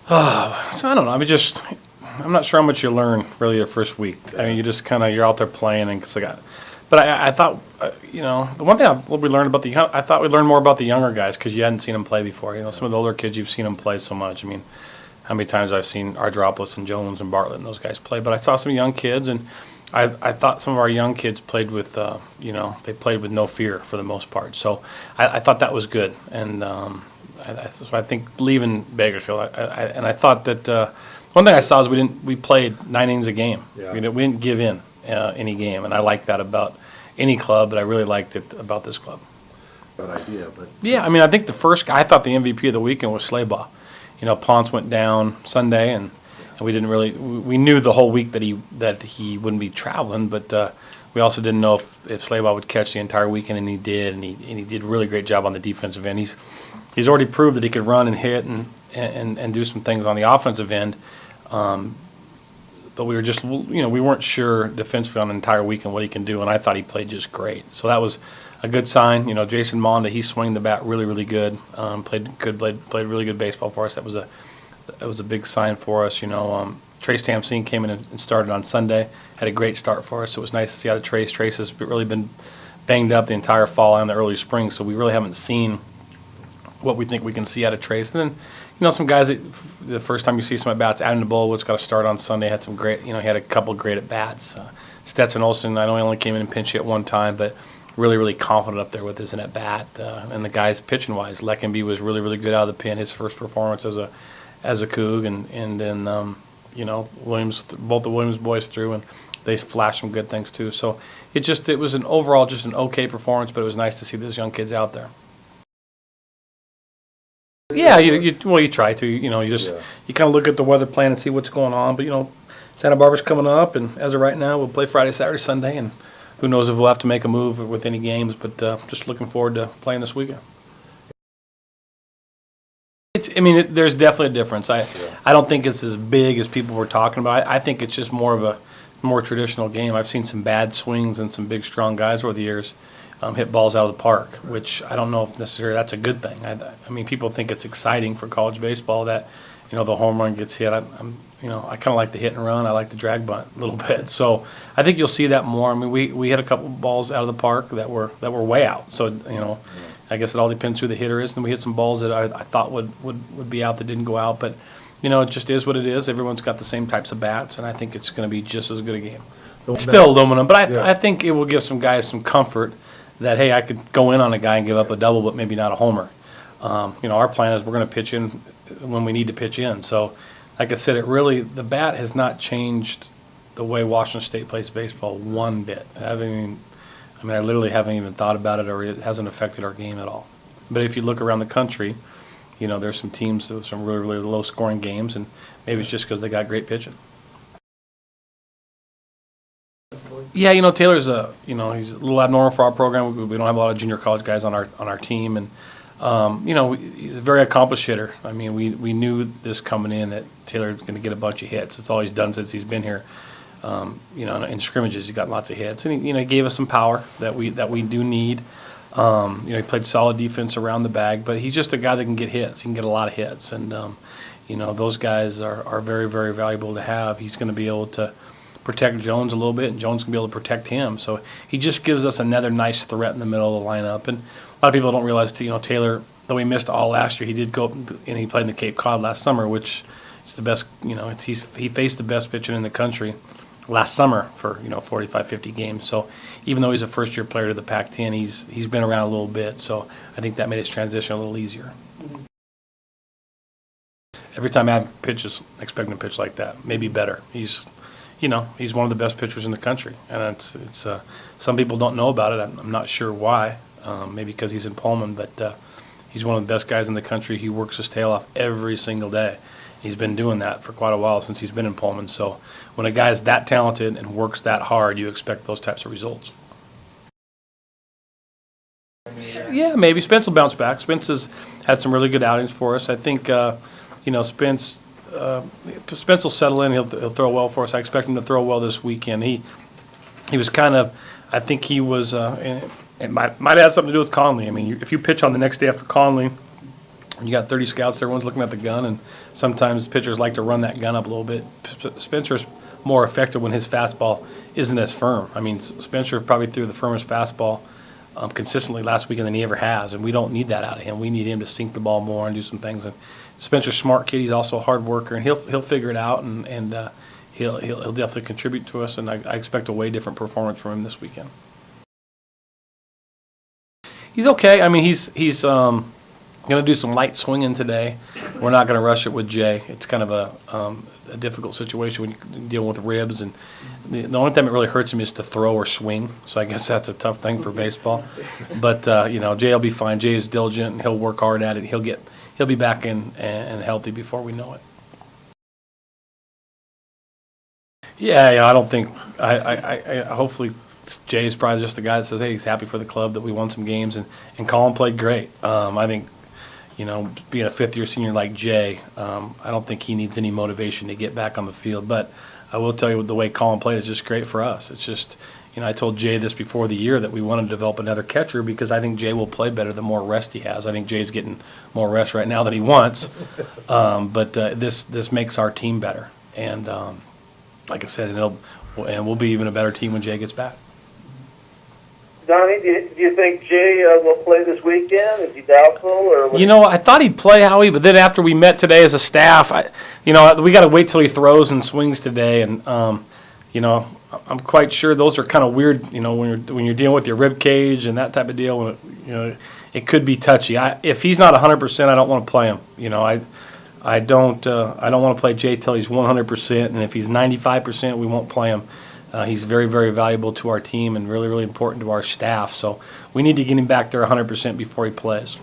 So I don't know. I'm not sure how much you learn really your first week. I mean, you just you're out there playing and but I thought, the one thing what we learned about I thought we learned more about the younger guys because you hadn't seen them play before. Some of the older kids you've seen them play so much. I mean, how many times I've seen Ardropoulos and Jones and Bartlett and those guys play, but I saw some young kids and I thought some of our young kids played with, they played with no fear for the most part. So I thought that was good, and so I think leaving Bakersfield, I thought that one thing I saw is we played 9 innings a game. Yeah. We didn't give in any game, and I like that about any club, but I really liked it about this club. Bad idea, but Yeah, I mean, I think I thought the MVP of the weekend was Slaybaugh. Ponce went down Sunday, and we didn't we knew the whole week that he wouldn't be traveling, but we also didn't know if Slaybaugh would catch the entire weekend, and he did, and he did a really great job on the defensive end. He's already proved that he could run and hit and do some things on the offensive end, but we were just we weren't sure defensively on the entire weekend what he can do, and I thought he played just great. So that was a good sign. Jason Monda, he swung the bat really, really good. Played really good baseball for us. That was a big sign for us. Trace Tamsine came in and started on Sunday. Had a great start for us. So it was nice to see out of Trace. Trace has really been banged up the entire fall and the early spring, so we really haven't seen what we think we can see out of Trace. And then, some guys that the first time you see some at bats, Adam Bolwood's got to start on Sunday. Had some great, he had a couple great at bats. Stetson Olson, I know he only came in and pinch hit one time, but really, really confident up there with his at bat. And the guys pitching wise, Leckenby was really, really good out of the pen. His first performance as a Coug, and then Williams, both the Williams boys threw, and they flashed some good things too. So it was an overall just an okay performance, but it was nice to see those young kids out there. Yeah, you try to, you kind of look at the weather plan and see what's going on, but Santa Barbara's coming up, and as of right now, we'll play Friday, Saturday, Sunday, and who knows if we'll have to make a move with any games, but just looking forward to playing this weekend. There's definitely a difference. I don't think it's as big as people were talking about. I think it's just more of a more traditional game. I've seen some bad swings and some big, strong guys over the years hit balls out of the park, which I don't know if necessarily that's a good thing. People think it's exciting for college baseball that, the home run gets hit. I kind of like the hit and run. I like the drag bunt a little bit. So I think you'll see that more. We hit a couple balls out of the park that were way out. So, I guess it all depends who the hitter is. And we hit some balls that I thought would be out that didn't go out. But, it just is what it is. Everyone's got the same types of bats, and I think it's going to be just as good a game. Still aluminum, but I think it will give some guys some comfort that, hey, I could go in on a guy and give up a double, but maybe not a homer. Our plan is we're going to pitch in when we need to pitch in. So, like I said, the bat has not changed the way Washington State plays baseball one bit. I literally haven't even thought about it, or it hasn't affected our game at all. But if you look around the country, there's some teams with some really, really low-scoring games, and maybe it's just because they got great pitching. Yeah, Taylor's he's a little abnormal for our program. We don't have a lot of junior college guys on our team, and he's a very accomplished hitter. We knew this coming in that Taylor's going to get a bunch of hits. It's all he's done since he's been here. In scrimmages, he got lots of hits, and he gave us some power that we do need. He played solid defense around the bag, but he's just a guy that can get hits. He can get a lot of hits, and those guys are very, very valuable to have. He's going to be able to protect Jones a little bit, and Jones can be able to protect him. So he just gives us another nice threat in the middle of the lineup. And a lot of people don't realize, Taylor, though he missed all last year, he did go up and he played in the Cape Cod last summer, which is the best. He faced the best pitcher in the country last summer for 45, 50 games. So even though he's a first-year player to the Pac-10, he's been around a little bit. So I think that made his transition a little easier. Every time Adam pitches, expect him to pitch like that, maybe better. He's one of the best pitchers in the country, and it's some people don't know about it. I'm not sure why. Maybe because he's in Pullman, but he's one of the best guys in the country. He works his tail off every single day. He's been doing that for quite a while since he's been in Pullman. So when a guy is that talented and works that hard, you expect those types of results. Yeah, maybe Spence will bounce back. Spence has had some really good outings for us. I think Spence will settle in. He'll throw well for us. I expect him to throw well this weekend. He was I think he was. It might have something to do with Conley. If you pitch on the next day after Conley, You got 30 scouts there, everyone's looking at the gun, and sometimes pitchers like to run that gun up a little bit. Spencer's more effective when his fastball isn't as firm. I mean, Spencer probably threw the firmest fastball consistently last weekend than he ever has, and we don't need that out of him. We need him to sink the ball more and do some things. And Spencer's a smart kid. He's also a hard worker, and he'll figure it out, and he'll definitely contribute to us. And I expect a way different performance from him this weekend. He's okay. I mean, he's going to do some light swinging today. We're not going to rush it with Jay. It's kind of a difficult situation when you're dealing with ribs, and the only time it really hurts him is to throw or swing. So I guess that's a tough thing for baseball. But Jay will be fine. Jay is diligent, and he'll work hard at it. He'll be back in and healthy before we know it. Yeah, I don't think I hopefully Jay is probably just the guy that says, hey, he's happy for the club that we won some games, and Colin played great. I think, being a fifth-year senior like Jay, I don't think he needs any motivation to get back on the field. But I will tell you, the way Colin played is just great for us. It's just, I told Jay this before the year that we wanted to develop another catcher because I think Jay will play better the more rest he has. I think Jay's getting more rest right now than he wants. But this makes our team better. And like I said, and we'll be even a better team when Jay gets back. Donnie, do you think Jay will play this weekend? Is he doubtful? Or I thought he'd play, Howie, but then after we met today as a staff, we got to wait till he throws and swings today, and I'm quite sure those are kind of weird. When you're dealing with your rib cage and that type of deal, it could be touchy. If he's not 100%, I don't want to play him. I don't want to play Jay till he's 100%, and if he's 95%, we won't play him. He's very, very valuable to our team and really, really important to our staff. So we need to get him back there 100% before he plays.